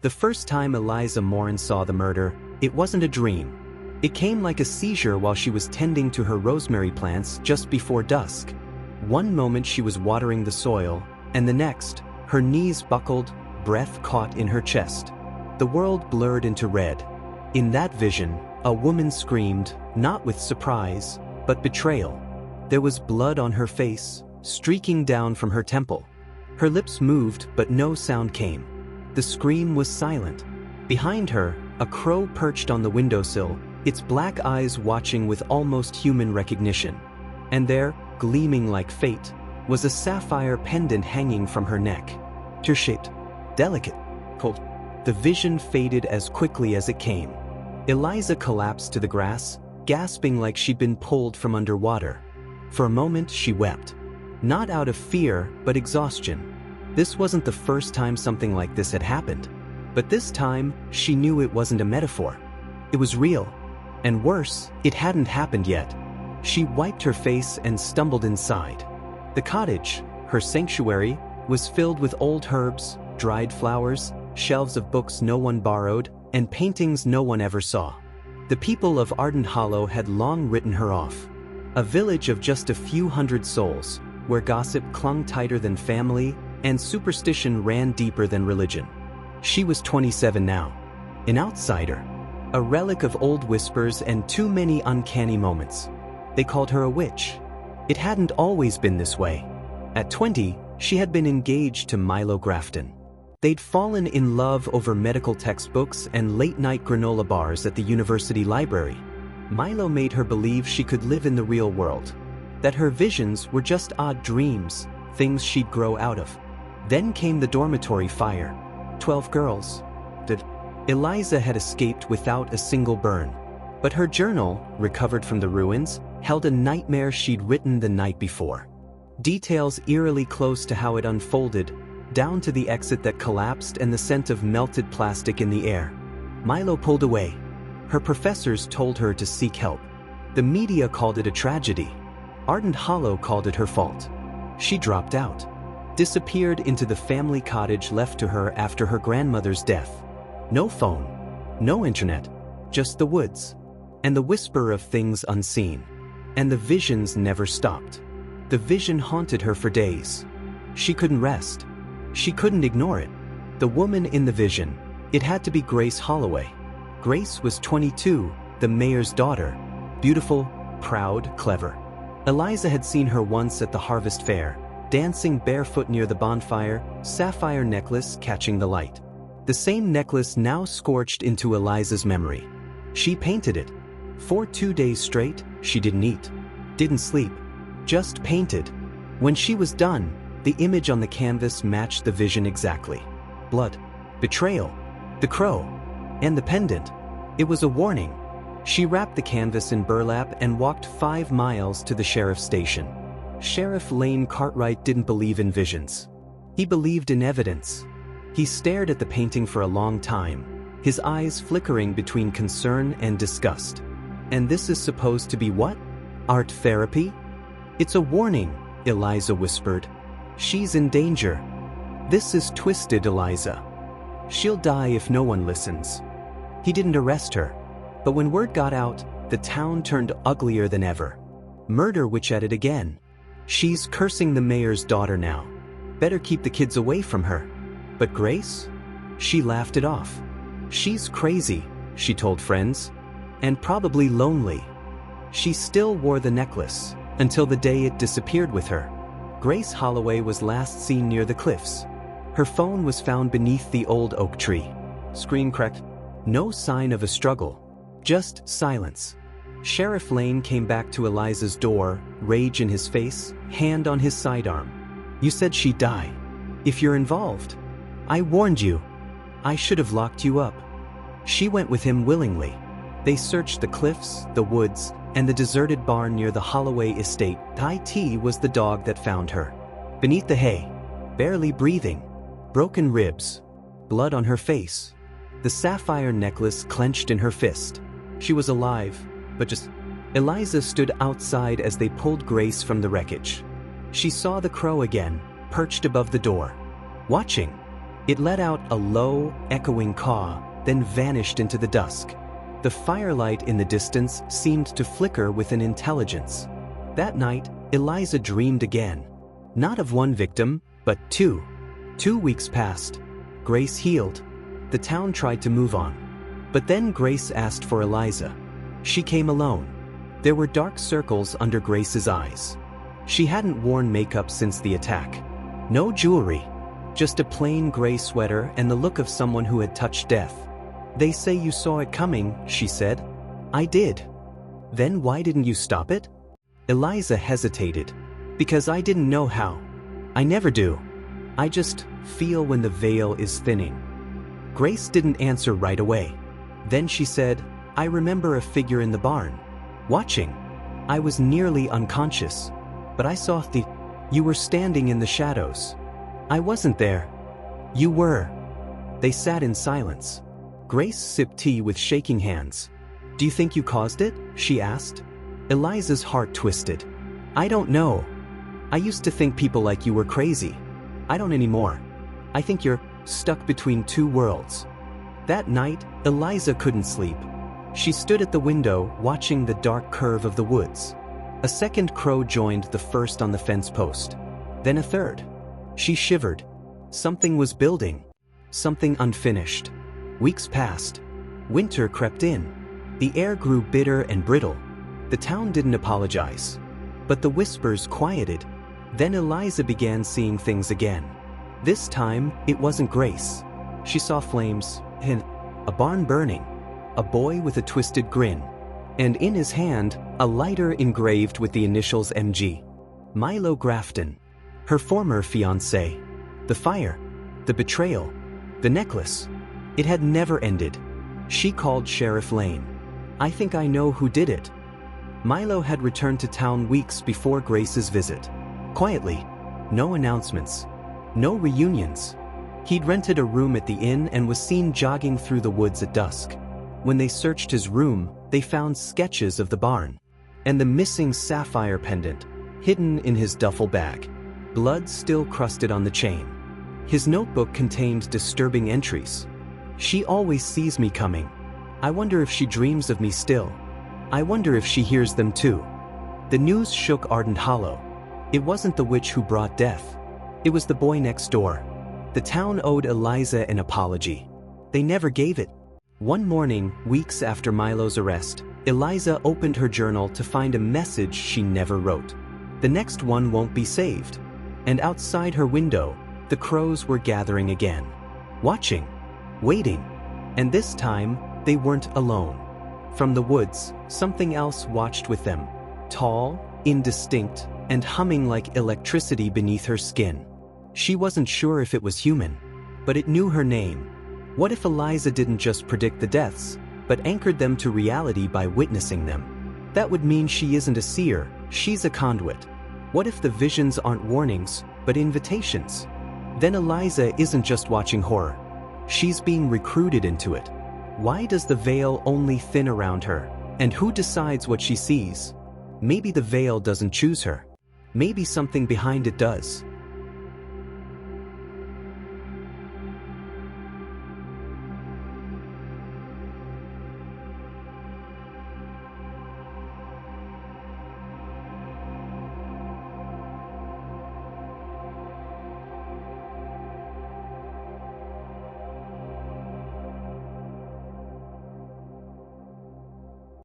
The first time Eliza Morren saw the murder, it wasn't a dream. It came like a seizure while she was tending to her rosemary plants just before dusk. One moment she was watering the soil, and the next, her knees buckled, breath caught in her chest. The world blurred into red. In that vision, a woman screamed, not with surprise, but betrayal. There was blood on her face, streaking down from her temple. Her lips moved, but no sound came. The scream was silent. Behind her, a crow perched on the windowsill, its black eyes watching with almost human recognition. And there, gleaming like fate, was a sapphire pendant hanging from her neck. Tear-shaped, delicate, cold. The vision faded as quickly as it came. Eliza collapsed to the grass, gasping like she'd been pulled from underwater. For a moment, she wept. Not out of fear, but exhaustion. This wasn't the first time something like this had happened. But this time, she knew it wasn't a metaphor. It was real. And worse, it hadn't happened yet. She wiped her face and stumbled inside. The cottage, her sanctuary, was filled with old herbs, dried flowers, shelves of books no one borrowed, and paintings no one ever saw. The people of Ardent Hollow had long written her off. A village of just a few hundred souls, where gossip clung tighter than family, and superstition ran deeper than religion. She was 27 now. An outsider. A relic of old whispers and too many uncanny moments. They called her a witch. It hadn't always been this way. At 20, she had been engaged to Milo Grafton. They'd fallen in love over medical textbooks and late-night granola bars at the university library. Milo made her believe she could live in the real world. That her visions were just odd dreams, things she'd grow out of. Then came the dormitory fire. 12 girls. Eliza had escaped without a single burn. But her journal, recovered from the ruins, held a nightmare she'd written the night before. Details eerily close to how it unfolded, down to the exit that collapsed and the scent of melted plastic in the air. Milo pulled away. Her professors told her to seek help. The media called it a tragedy. Ardent Hollow called it her fault. She dropped out. Disappeared into the family cottage left to her after her grandmother's death. No phone. No internet. Just the woods. And the whisper of things unseen. And the visions never stopped. The vision haunted her for days. She couldn't rest. She couldn't ignore it. The woman in the vision, it had to be Grace Holloway. Grace was 22, the mayor's daughter. Beautiful, proud, clever. Eliza had seen her once at the harvest fair, dancing barefoot near the bonfire, sapphire necklace catching the light. The same necklace now scorched into Eliza's memory. She painted it. For 2 days straight, she didn't eat, didn't sleep, just painted. When she was done, the image on the canvas matched the vision exactly. Blood, betrayal, the crow, and the pendant. It was a warning. She wrapped the canvas in burlap and walked 5 miles to the sheriff's station. Sheriff Lane Cartwright didn't believe in visions. He believed in evidence. He stared at the painting for a long time, his eyes flickering between concern and disgust. And this is supposed to be what? Art therapy? It's a warning, Eliza whispered. She's in danger. This is twisted, Eliza. She'll die if no one listens. He didn't arrest her. But when word got out, the town turned uglier than ever. Murder witch at it again. She's cursing the mayor's daughter now. Better keep the kids away from her. But Grace? She laughed it off. She's crazy, she told friends. And probably lonely. She still wore the necklace, until the day it disappeared with her. Grace Holloway was last seen near the cliffs. Her phone was found beneath the old oak tree. Screen cracked. No sign of a struggle. Just silence. Sheriff Lane came back to Eliza's door, rage in his face, hand on his sidearm. You said she'd die. If you're involved. I warned you. I should have locked you up. She went with him willingly. They searched the cliffs, the woods, and the deserted barn near the Holloway estate. Ty-T was the dog that found her. Beneath the hay, barely breathing, broken ribs, blood on her face, the sapphire necklace clenched in her fist. She was alive, but just... Eliza stood outside as they pulled Grace from the wreckage. She saw the crow again, perched above the door. Watching. It let out a low, echoing caw, then vanished into the dusk. The firelight in the distance seemed to flicker with an intelligence. That night, Eliza dreamed again. Not of one victim, but two. 2 weeks passed. Grace healed. The town tried to move on. But then Grace asked for Eliza. She came alone. There were dark circles under Grace's eyes. She hadn't worn makeup since the attack. No jewelry. Just a plain gray sweater and the look of someone who had touched death. "They say you saw it coming," she said. "I did." "Then why didn't you stop it?" Eliza hesitated. "Because I didn't know how. I never do. I just feel when the veil is thinning." Grace didn't answer right away. Then she said, "I remember a figure in the barn. Watching. I was nearly unconscious. But I saw you were standing in the shadows. I wasn't there." "You were." They sat in silence. Grace sipped tea with shaking hands. "Do you think you caused it?" she asked. Eliza's heart twisted. "I don't know. I used to think people like you were crazy. I don't anymore. I think you're stuck between two worlds." That night, Eliza couldn't sleep. She stood at the window, watching the dark curve of the woods. A second crow joined the first on the fence post. Then a third. She shivered. Something was building. Something unfinished. Weeks passed. Winter crept in. The air grew bitter and brittle. The town didn't apologize. But the whispers quieted. Then Eliza began seeing things again. This time, it wasn't Grace. She saw flames, a barn burning, a boy with a twisted grin, and in his hand, a lighter engraved with the initials MG. Milo Grafton. Her former fiancé. The fire. The betrayal. The necklace. It had never ended. She called Sheriff Lane. "I think I know who did it." Milo had returned to town weeks before Grace's visit. Quietly. No announcements. No reunions. He'd rented a room at the inn and was seen jogging through the woods at dusk. When they searched his room, they found sketches of the barn. And the missing sapphire pendant, hidden in his duffel bag. Blood still crusted on the chain. His notebook contained disturbing entries. "She always sees me coming. I wonder if she dreams of me still. I wonder if she hears them too." The news shook Ardent Hollow. It wasn't the witch who brought death. It was the boy next door. The town owed Eliza an apology. They never gave it. One morning, weeks after Milo's arrest, Eliza opened her journal to find a message she never wrote. "The next one won't be saved." And outside her window, the crows were gathering again. Watching. Waiting. And this time, they weren't alone. From the woods, something else watched with them. Tall, indistinct, and humming like electricity beneath her skin. She wasn't sure if it was human, but it knew her name. What if Eliza didn't just predict the deaths, but anchored them to reality by witnessing them? That would mean she isn't a seer, she's a conduit. What if the visions aren't warnings, but invitations? Then Eliza isn't just watching horror. She's being recruited into it. Why does the veil only thin around her? And who decides what she sees? Maybe the veil doesn't choose her. Maybe something behind it does.